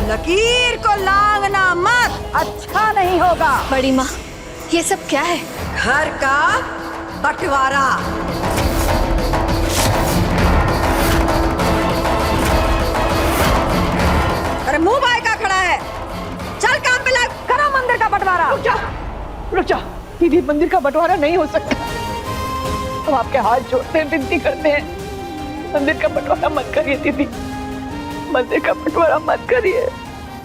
लकीर को लांघना मत, अच्छा नहीं होगा। बड़ी माँ, ये सब क्या है? घर का बंटवारा। अरे मुंह भाई का खड़ा है, चल काम पे लग, करो मंदिर का बंटवारा। रुक जा दीदी, मंदिर का बंटवारा नहीं हो सकता। हम आपके हाथ जोड़ते हैं, विनती करते हैं, मंदिर का बंटवारा मत करिए दीदी, मंदिर का बंटवारा मत करिए।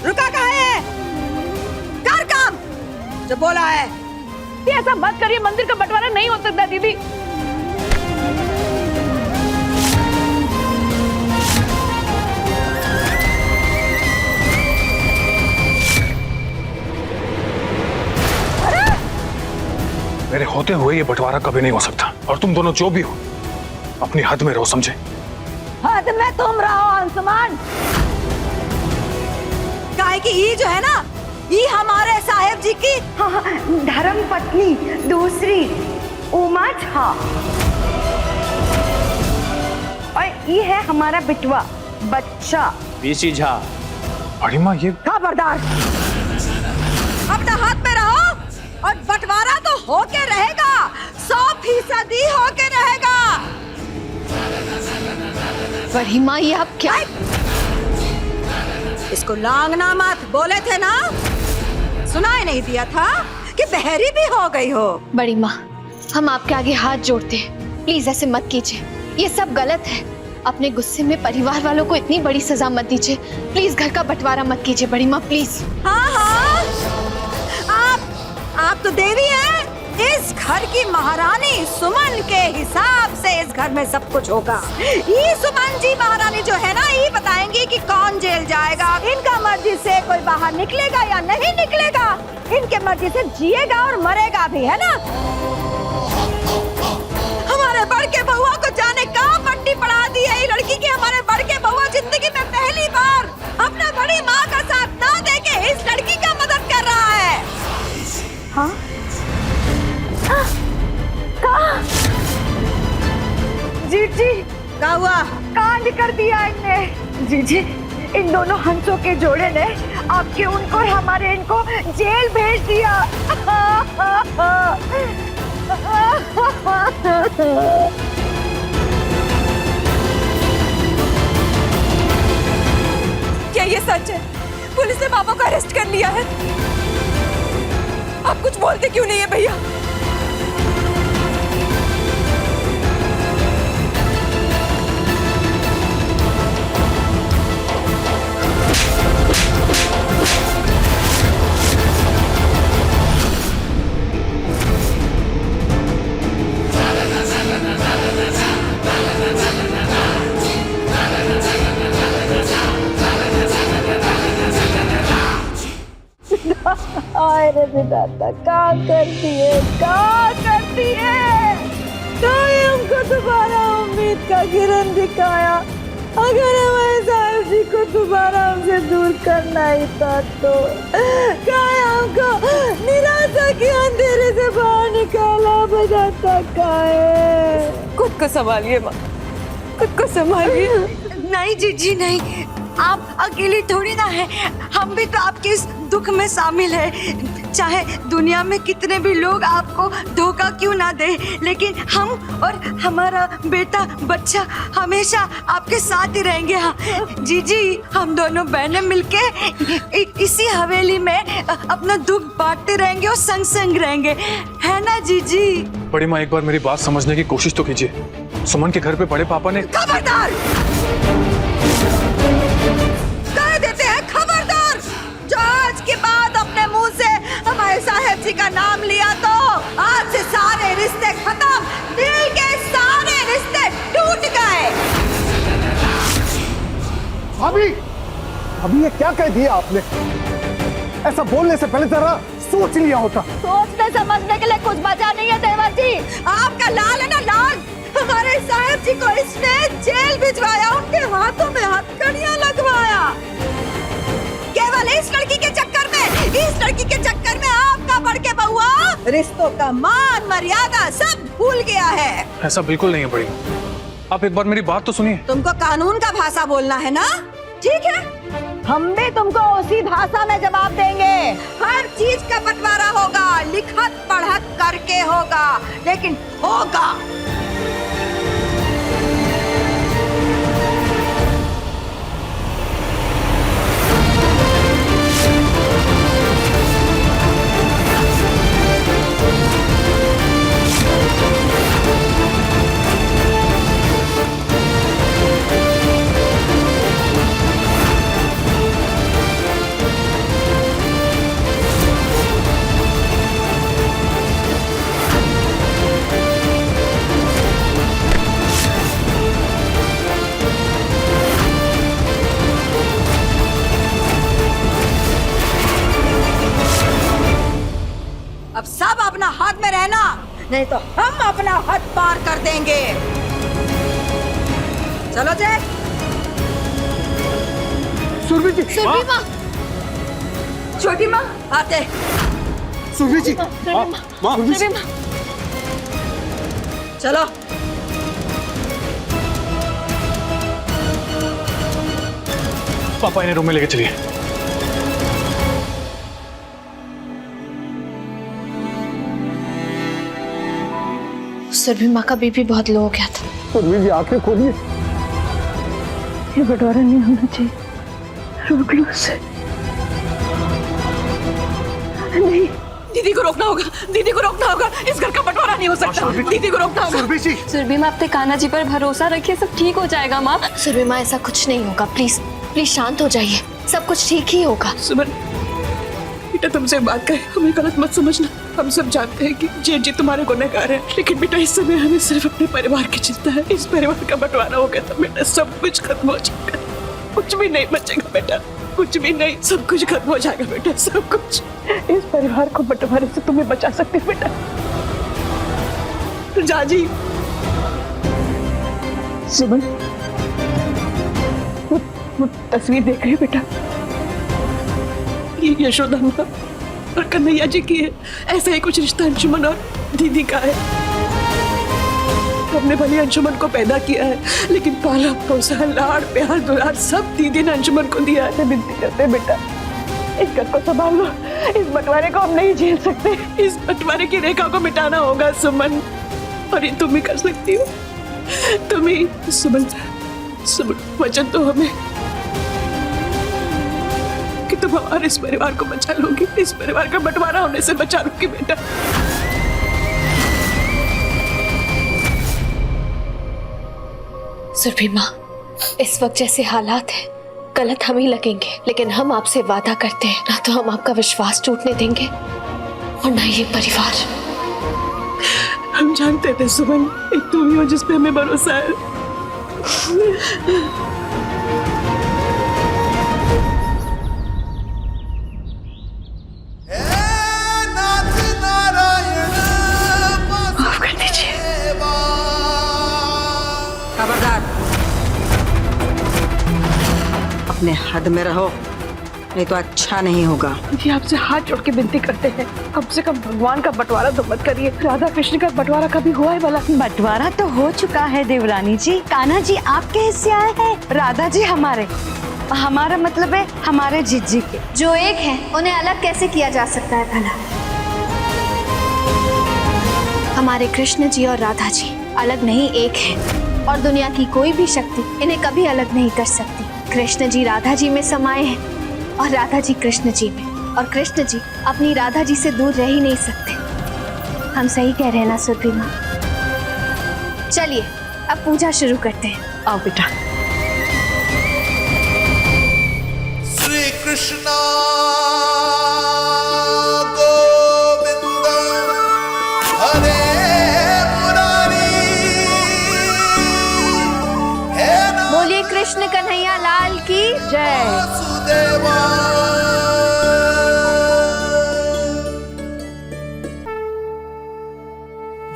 रुका कहाँ है? कर काम जो बोला है। ऐसा मत करिए, मंदिर का बंटवारा नहीं हो सकता दीदी। मेरे होते हुए ये बंटवारा कभी नहीं हो सकता, और तुम दोनों जो भी हो अपनी हद में रहो, समझे? हद में तुम रहो अंशुमन। काहे कि ये जो है ना, ये हमारे साहेब जी की धर्म पत्नी दूसरी उमा झा, और ये है हमारा बिटवा बच्चा बीसी झा। बड़ी माँ ये खबरदार, अपना हाथ में रहो, और बंटवारा तो होके रहेगा, 100% होके रहेगा। बड़ी माँ, ये आप क्या? इसको लांघना मत, बोले थे ना? सुनाई नहीं दिया था कि बहरी भी हो गई हो? बड़ी माँ, हम आपके आगे हाथ जोड़ते हैं, प्लीज ऐसे मत कीजिए, ये सब गलत है। अपने गुस्से में परिवार वालों को इतनी बड़ी सजा मत दीजिए, प्लीज घर का बंटवारा मत कीजिए बड़ी माँ, प्लीज। हाँ हाँ, आप तो देवी हैं, इस घर की महारानी सुमन के हिसाब से इस घर में सब कुछ होगा। ये सुमन जी महारानी जो है ना, ये बताएंगी कि कौन जेल जाएगा, इनका मर्जी से कोई बाहर निकलेगा या नहीं निकलेगा, इनके मर्जी से जिएगा और मरेगा भी, है ना? हमारे बड़के बहुआ को जाने कहाँ पट्टी पड़ा दी है ये लड़की की। हमारे बड़के बहुआ जिंदगी में पहली बार अपना बड़ी माँ का साथ ना देके इस लड़की का मदद कर रहा है। हाँ? जी क्या हुआ? कांड कर दिया इनने। जी इन दोनों हंसों के जोड़े ने आपके उनको और हमारे इनको जेल भेज दिया। क्या ये सच है? पुलिस ने पापा को अरेस्ट कर लिया है। आप कुछ बोलते क्यों नहीं है भैया? अरे विधाता, क्या करती है, क्या करती है? कहीं हमको दोबारा उम्मीद का किरण दिखाया। अगर हमारे साहब जी को दोबारा हमसे दूर करना ही था तो कहीं हमको निराशा के अंधेरे से बाहर निकाला। विधाता काहे? खुद को संभालिए माँ, खुद को संभालिए। नहीं जी नहीं, आप अकेली थोड़ी ना है, हम भी तो आपके इस दुख में शामिल है। चाहे दुनिया में कितने भी लोग आपको धोखा क्यों ना दे, लेकिन हम और हमारा बेटा बच्चा हमेशा आपके साथ ही रहेंगे। हाँ जी, हम दोनों बहनें मिलके इसी हवेली में अपना दुख बांटते रहेंगे और संग संग रहेंगे, है ना जी? बड़ी माँ, एक बार मेरी बात समझने की कोशिश तो कीजिए। सुमन के घर पे बड़े पापा ने। खबरदार! कह देते हैं खबरदार! जो आज के बाद अपने मुंह से हमारे साहेब जी का नाम लिया तो आज से सारे रिश्ते खत्म, दिल के सारे रिश्ते टूट गए। अभी ये क्या कह दिया आपने? ऐसा बोलने से पहले जरा सोच लिया होता। सोचने समझने के लिए कुछ बचा नहीं है देवर जी। आपका लाल है ना लाल, हमारे साहेब जी को इसने जेल भिजवाया, उनके हाथों में हथकड़ियां लगवाया। केवल इस लड़की के चक्कर में आपका बड़के बहुआ रिश्तों का मान मर्यादा सब भूल गया है। ऐसा बिल्कुल नहीं है बड़ी माँ, आप एक बार मेरी बात तो सुनिए। तुमको कानून का भाषा बोलना है ना? ठीक है, हम भी तुमको उसी भाषा में जवाब देंगे। हर चीज का बंटवारा होगा, लिखत पढ़त करके होगा, लेकिन होगा। अब सब अपना हाथ में रहना, नहीं तो हम अपना हद पार कर देंगे। चलो जय। सुरभि जी, सुरभि माँ, छोटी माँ आते। सुरभि जी, माँ, सुरभि माँ, चलो। पापा इन्हें रूम में लेके चलिए। सुरभि माँ का बीपी बहुत लो हो गया था। सुरभि जी आंखें खोलिए। ये बंटवारा नहीं होना चाहिए, रोक लो उसे। नहीं, दीदी को रोकना होगा, दीदी को रोकना होगा। इस घर का बंटवारा नहीं हो सकता, दीदी को रोकना होगा। सुरभि जी, सुरभि माँ, अपने कान्हा जी पर भरोसा रखिए, सब ठीक हो जाएगा माँ। सुरभि माँ, ऐसा कुछ नहीं होगा। प्लीज प्लीज शांत हो जाइए, सब कुछ ठीक ही होगा। सुमन, बेटा तुमसे बात करें, हमें गलत मत समझना। हम सब जानते हैं कि जेठ जी तुम्हारे गुनहगार है, लेकिन बेटा इस समय हमें सिर्फ अपने परिवार की चिंता है। इस परिवार का बंटवारा हो गया तो बेटा सब कुछ खत्म हो जाएगा, कुछ भी नहीं बचेगा बेटा, कुछ भी नहीं, सब कुछ खत्म हो जाएगा बेटा, सब कुछ। इस परिवार को बंटवारे से तुम्हें बचा सकते हो बेटा। जाजी, सुमन, वो तस्वीर देख रही हो बेटा? ये यशोदा माँ और कन्हैया जी की है। ऐसा ही कुछ रिश्ता अंशुमन और दीदी का है। हमने भले अंशुमन को पैदा किया है, लेकिन पाला पोसा, लाड़ प्यार दुलार सब दीदी ने अंशुमन को दिया है। विनती करते हैं बेटा, इस घर को संभाल लो। इस बंटवारे को हम नहीं झेल सकते। इस बंटवारे की रेखा को मिटाना होगा सुमन, और ये तुम ही कर सकती हो। तुम ही। सुमन, सुमन, वचन तो हमें कि तुम हमारे इस परिवार को बचा लोगी, इस परिवार का बंटवारा होने से बचा लोगी बेटा। सुरभि माँ, इस वक्त जैसे हालात हैं, गलत हम ही लगेंगे, लेकिन हम आपसे वादा करते हैं, ना तो हम आपका विश्वास टूटने देंगे और ना ये परिवार। हम जानते थे सुमन, एक तुम ही हो जिस पे हमें भरोसा है। माफ कर दीजिए। खबरदार, अपने हद में रहो, नहीं तो अच्छा नहीं होगा। जी आपसे हाथ जोड़ के विनती करते हैं, कम से कम भगवान का बंटवारा तो मत करिए। राधा कृष्ण का बंटवारा कभी हुआ है भला? बंटवारा तो हो चुका है देवरानी जी। कान्हा जी आपके हिस्से आए हैं, राधा जी हमारे। हमारा मतलब है हमारे जीत जी के। जो एक है उन्हें अलग कैसे किया जा सकता है भला? हमारे कृष्ण जी और राधा जी अलग नहीं, एक है, और दुनिया की कोई भी शक्ति इन्हें कभी अलग नहीं कर सकती। कृष्ण जी राधा जी में समाये हैं और राधा जी कृष्ण जी में, और कृष्ण जी अपनी राधा जी से दूर रह ही नहीं सकते। हम सही कह रहे हैं ना सुरभि माँ? चलिए अब पूजा शुरू करते हैं। आओ बेटा। श्री कृष्णा गोविंद हरे मुरारी। बोलिए कृष्ण कन्हैया लाल की जय। वासुदेवा।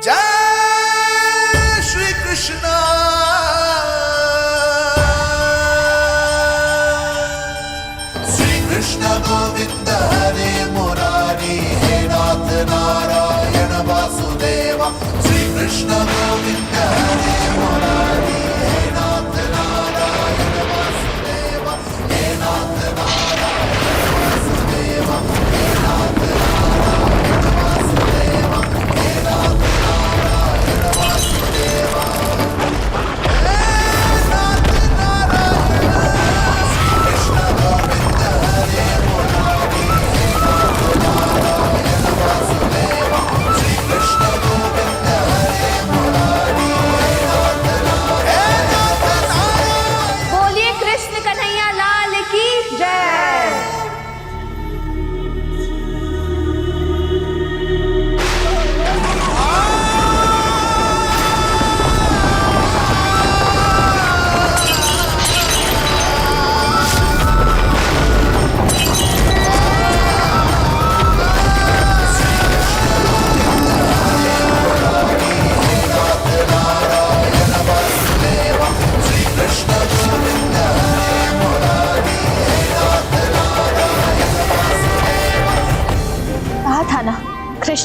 जय श्री कृष्ण। श्री कृष्ण गोविंद हरे मुरारी। हे नाथ नारायण वासुदेवा। श्री कृष्ण गोविंद हरे मुरारी। हे नाथ नारायण वासुदेवा। हे नाथ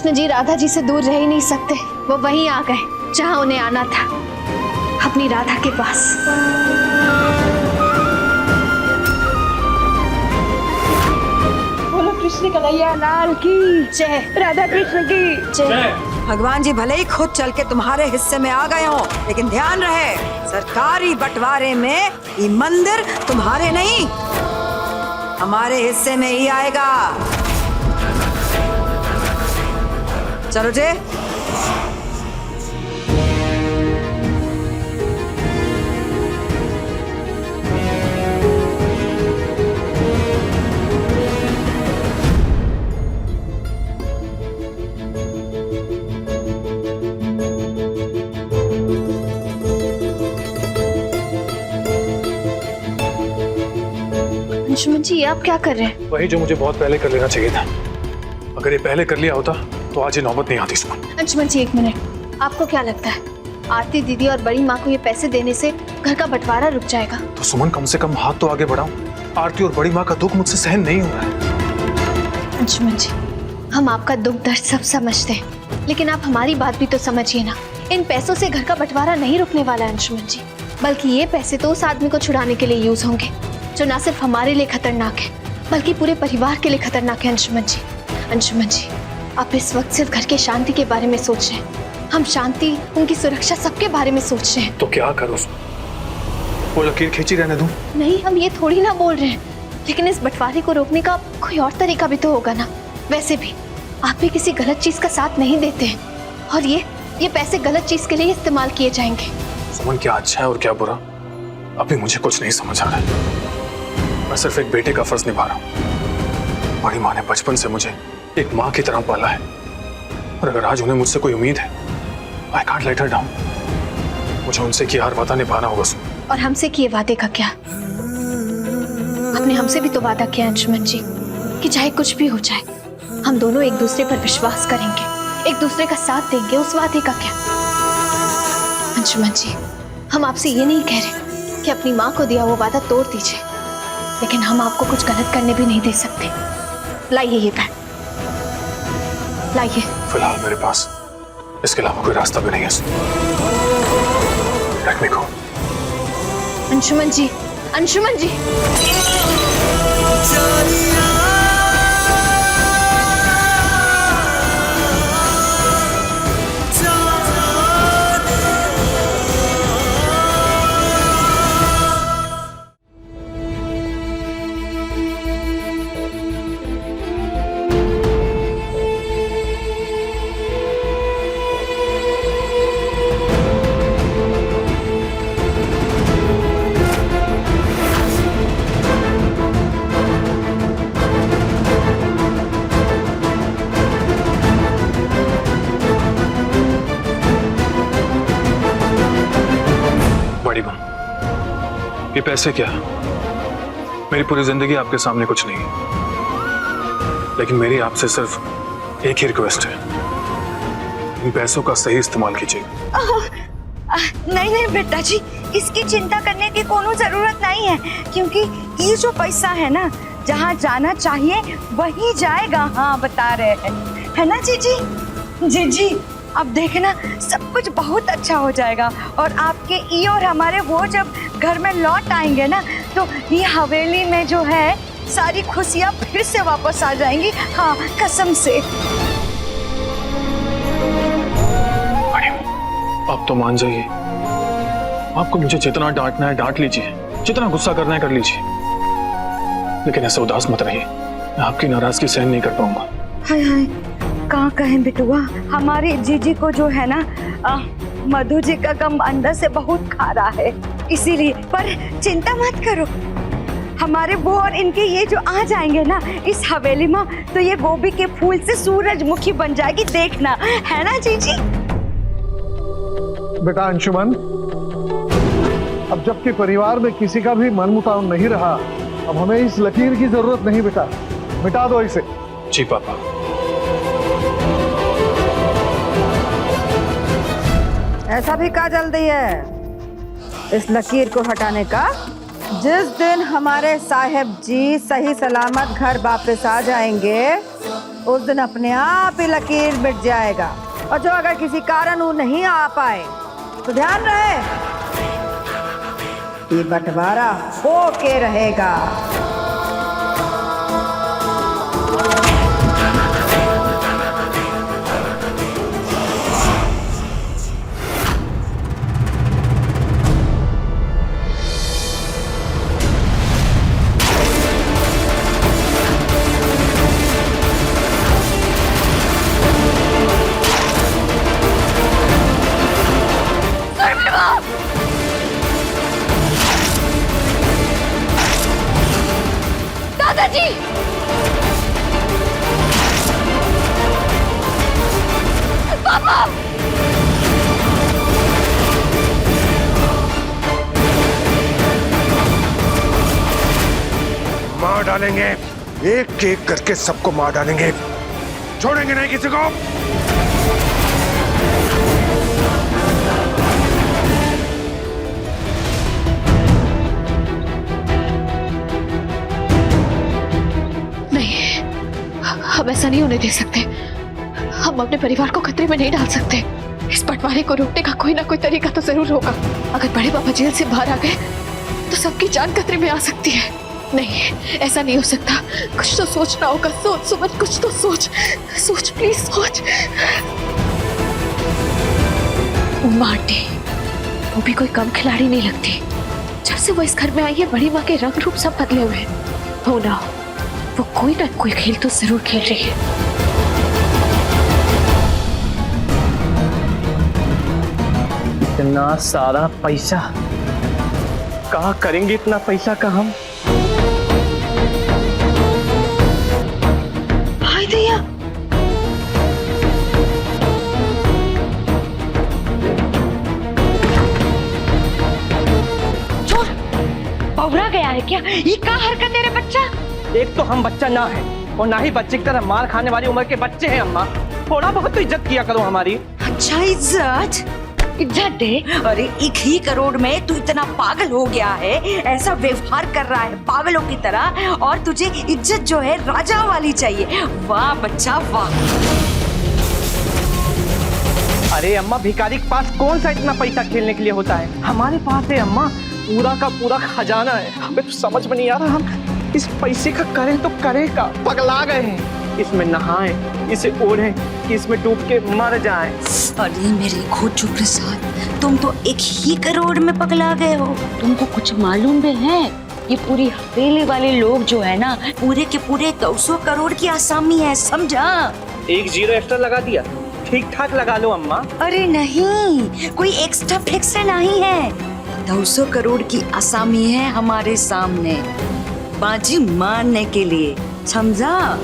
कृष्ण जी राधा जी से दूर रह ही नहीं सकते। वो वहीं आ गए जहां उन्हें आना था, अपनी राधा के पास। बोलो कृष्ण कन्हैया लाल की जय, राधा कृष्ण की जय। भगवान जी भले ही खुद चल के तुम्हारे हिस्से में आ गए हो, लेकिन ध्यान रहे सरकारी बंटवारे में ये मंदिर तुम्हारे नहीं, हमारे हिस्से में ही आएगा। चलो जे। अंशुमन जी, ये आप क्या कर रहे हैं? वही जो मुझे बहुत पहले कर लेना चाहिए था। अगर ये पहले कर लिया होता तो आज ये नौबत नहीं आती सुमन। अंशुमन जी, एक मिनट। आपको क्या लगता है आरती दीदी और बड़ी माँ को ये पैसे देने से घर का बंटवारा रुक जाएगा? तो सुमन कम से कम हाथ तो आगे बढ़ाओ। आरती और बड़ी माँ का दुख मुझसे सहन नहीं हो रहा है। अंशुमन जी, हम आपका दुख दर्द सब समझते हैं, लेकिन आप हमारी बात भी तो समझिए ना। इन पैसों से घर का बंटवारा नहीं रुकने वाला है अंशुमन जी, बल्कि ये पैसे तो उस आदमी को छुड़ाने के लिए यूज होंगे जो ना सिर्फ हमारे लिए खतरनाक है बल्कि पूरे परिवार के लिए खतरनाक है। अंशुमन जी, अंशुमन जी, आप इस वक्त सिर्फ घर के शांति के बारे में सोच रहे हैं। हम शांति, उनकी सुरक्षा, सबके बारे में सोच रहे हैं। तो क्या करूं? वो लकीर खींची रहने दूं? नहीं, हम ये थोड़ी ना बोल रहे हैं, लेकिन इस बंटवारे को रोकने का कोई और तरीका भी तो होगा ना। वैसे भी आप भी किसी गलत चीज का साथ नहीं देते हैं, और ये पैसे गलत चीज के लिए इस्तेमाल किए जाएंगे। सुमन, क्या अच्छा है और क्या बुरा अभी मुझे कुछ नहीं समझ आ रहा है। मैं सिर्फ एक बेटे का फर्ज निभा रहा हूँ। बड़ी माँ ने बचपन से मुझे एक माँ की तरह पाला है, और अगर आज उन्हें मुझसे कोई उम्मीद है, I can't let her down. मुझे उनसे किया हर वादा निभाना होगा। और हमसे किए वादे का क्या? आपने हमसे भी तो वादा किया अंशुमन जी कि चाहे कुछ भी हो जाए हम दोनों एक दूसरे पर विश्वास करेंगे, एक दूसरे का साथ देंगे। उस वादे का क्या? अंशुमन जी, हम आपसे ये नहीं कह रहे कि अपनी माँ को दिया वो वादा तोड़ दीजिए, लेकिन हम आपको कुछ गलत करने भी नहीं दे सकते। लाइए ये बैग, लाइए। फिलहाल मेरे पास इसके अलावा कोई रास्ता भी नहीं है। Let me go। अंशुमन जी, अंशुमन जी। ये पैसे क्या? मेरी पूरी जिंदगी आपके सामने कुछ नहीं है, लेकिन मेरी आपसे सिर्फ एक ही रिक्वेस्ट है, इन पैसों का सही इस्तेमाल कीजिए। नहीं नहीं बेटा जी, इसकी चिंता करने की कोनो जरूरत नहीं है, क्योंकि ये जो पैसा है ना, जहाँ जाना चाहिए वही जाएगा। हाँ, बता रहे हैं, है ना जीजी? जीजी, अब देखना सब कुछ बहुत अच्छा हो जाएगा, और आपके ये और हमारे वो जब घर में लौट आएंगे ना, तो ये हवेली में जो है सारी खुशियाँ फिर से वापस आ जाएंगी। हाँ, कसम से। आप तो मान जाइए, आपको मुझे जितना डांटना है डांट लीजिए, जितना गुस्सा करना है कर लीजिए, लेकिन ऐसे उदास मत रहिए। मैं आपकी नाराजगी सहन नहीं कर पाऊंगा। हाय हाय, कहाँ कहें बिटुआ, हमारे जीजी को जो है ना, मधु जी का गम अंदर से बहुत खा रहा है, इसीलिए। पर चिंता मत करो, हमारे वो और इनके ये जो आ जाएंगे ना इस हवेली में, तो ये गोभी के फूल से सूरजमुखी बन जाएगी, देखना, है ना जीजी? बेटा अंशुमन, अब जबकि परिवार में किसी का भी मनमुटाव नहीं रहा, अब हमें इस लकीर की जरूरत नहीं बेटा, मिटा दो इसे। जी पापा। ऐसा भी क्या जल्दी है इस लकीर को हटाने का? जिस दिन हमारे साहेब जी सही सलामत घर वापस आ जाएंगे उस दिन अपने आप ही लकीर मिट जाएगा। और जो अगर किसी कारण वो नहीं आ पाए तो ध्यान रहे ये बंटवारा होके रहेगा। दादाजी! पापा! मार डालेंगे, एक एक करके सबको मार डालेंगे, छोड़ेंगे नहीं किसी को। हम ऐसा नहीं होने दे सकते। हम अपने परिवार को खतरे में नहीं डाल सकते। इस बंटवारे को रोकने का कोई ना कोई तरीका तो जरूर होगा। अगर बड़े पापा जेल से बाहर आ गए तो सबकी जान खतरे में आ सकती है। नहीं, ऐसा नहीं हो सकता। कुछ तो सोचना होगा। सोच सुमन, कुछ तो सोच। सोच प्लीज, सोच। उमा आंटी, वो भी कोई कम खिलाड़ी नहीं लगती। जब से वो इस घर में आई है बड़ी माँ के रंग रूप सब बदले हुए हैं। हो ना हो, वो कोई ना कोई खेल तो जरूर खेल रही है। इतना सारा पैसा कहाँ करेंगे? इतना पैसा का हम? हाय दैया, चोर बौरा गया है क्या? ये क्या हरकत है रे बच्चा? एक तो हम बच्चा ना है और ना ही बच्चे की तरह मार खाने वाली उम्र के बच्चे हैं। अम्मा, थोड़ा बहुत तो इज्जत किया करो हमारी। अच्छा, इज्जत दे? अरे 1 करोड़ में तू इतना पागल हो गया है, ऐसा व्यवहार कर रहा है पागलों की तरह, और तुझे इज्जत जो है राजा वाली चाहिए। वाह बच्चा वाह। अरे अम्मा, भिखारी के पास कौन सा इतना पैसा खेलने के लिए होता है? हमारे पास है अम्मा, पूरा का पूरा खजाना है। हमें तो समझ में नहीं आ रहा हम इस पैसे का करें तो करें का। पगला गए हैं। इसमें नहाएं, इसे ओढ़ें कि इसमें डूब के मर जाएं। अरे मेरे खोचू प्रसाद, तुम तो 1 करोड़ में पगला गए हो। तुमको कुछ मालूम भी है? ये पूरी हवेली वाले लोग जो है ना, पूरे के पूरे 200 करोड़ की आसामी है, समझा? 1 जीरो एक्स्ट्रा लगा दिया। ठीक ठाक लगा लो अम्मा। अरे नहीं, कोई एक्स्ट्रा फिक्स नहीं है। 200 करोड़ की आसामी है हमारे सामने, बाजी मारने के लिए, समझा?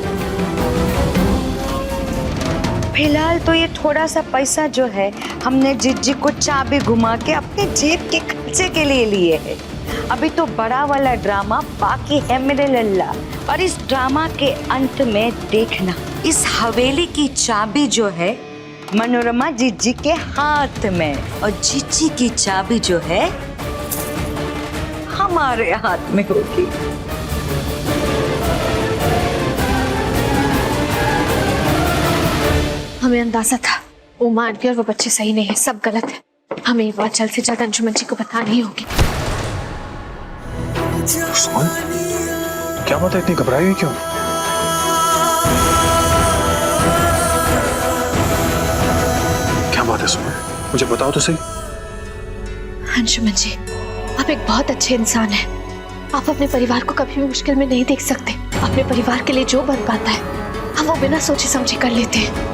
फिलहाल तो ये थोड़ा सा पैसा जो है हमने जिज्जी को चाबी घुमा के अपने जेब के खर्चे के लिए लिए है। अभी तो बड़ा वाला ड्रामा बाकी है मेरे लल्ला। और इस ड्रामा के अंत में देखना, इस हवेली की चाबी जो है मनोरमा जिज्जी के हाथ में, और जिज्जी की चाबी जो है हमारे हाथ में होगी। हमें अंदाजा था उमा आंटी और वो बच्चे सही नहीं है, सब गलत है। हमें ये बात जल्द से जल्द अंजुमन जी को बतानी होगी। सुमन, क्या बात है, इतनी घबराई हुई क्यों? क्या बात है सुमन, मुझे बताओ तो सही। अंजुमन जी, आप एक बहुत अच्छे इंसान हैं। आप अपने परिवार को कभी भी मुश्किल में नहीं देख सकते। अपने परिवार के लिए जो बन पाता है हम वो बिना सोचे समझे कर लेते हैं।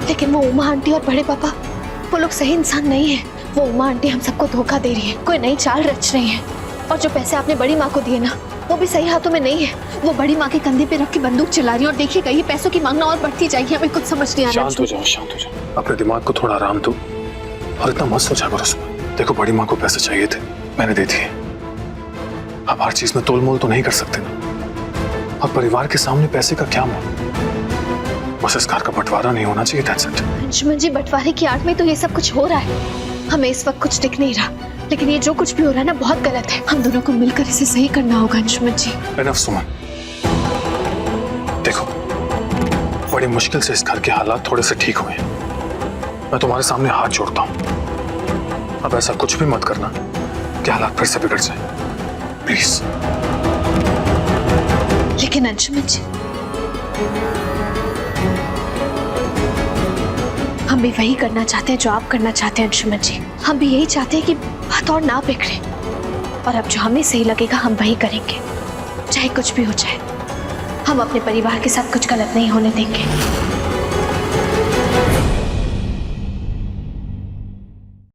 लेकिन वो उमा आंटी और बड़े पापा, वो लोग सही इंसान नहीं है। वो उमा आंटी हम सबको धोखा दे रही है, कोई नई चाल रच रही है। और जो पैसे आपने बड़ी माँ को दिए ना, वो भी सही हाथों में नहीं है। वो बड़ी माँ के कंधे पे रख के बंदूक चला रही है। और देखिएगा ये पैसों की मांगना और बढ़ती जाएगी। हमें कुछ समझ नहीं आ रहा। शांत हो जाओ, शांत हो जाओ, अपने दिमाग को थोड़ा आराम दो और इतना मत सोचा करो सुमन। देखो, बड़ी माँ को पैसे चाहिए थे, मैंने दे दिए। अब हर चीज में तोल मोल तो नहीं कर सकते ना। और परिवार के सामने पैसे का क्या मोल? बस इस घर का बंटवारा नहीं होना चाहिए। अंजुमन जी, बंटवारे की आड़ में तो ये सब कुछ हो रहा है। हमें इस वक्त कुछ दिख नहीं रहा। लेकिन ये जो कुछ भी हो रहा है ना बहुत गलत है। हम दोनों को मिलकर इसे सही करना होगा अंशुमन जी। एनफ सुमन, देखो बड़ी मुश्किल से इस घर के हालात थोड़े से ठीक हुए हैं। मैं तुम्हारे सामने हाथ जोड़ता हूं, अब ऐसा कुछ भी मत करना कि हालात फिर से बिगड़ जाए, प्लीज। लेकिन अंशुमन जी, हम भी वही करना चाहते हैं जो आप करना चाहते हैं अंशुमन जी। हम भी यही चाहते हैं कि बात और ना बिगड़े, और अब जो हमें सही लगेगा हम वही करेंगे, चाहे कुछ भी हो जाए। हम अपने परिवार के साथ कुछ गलत नहीं होने देंगे।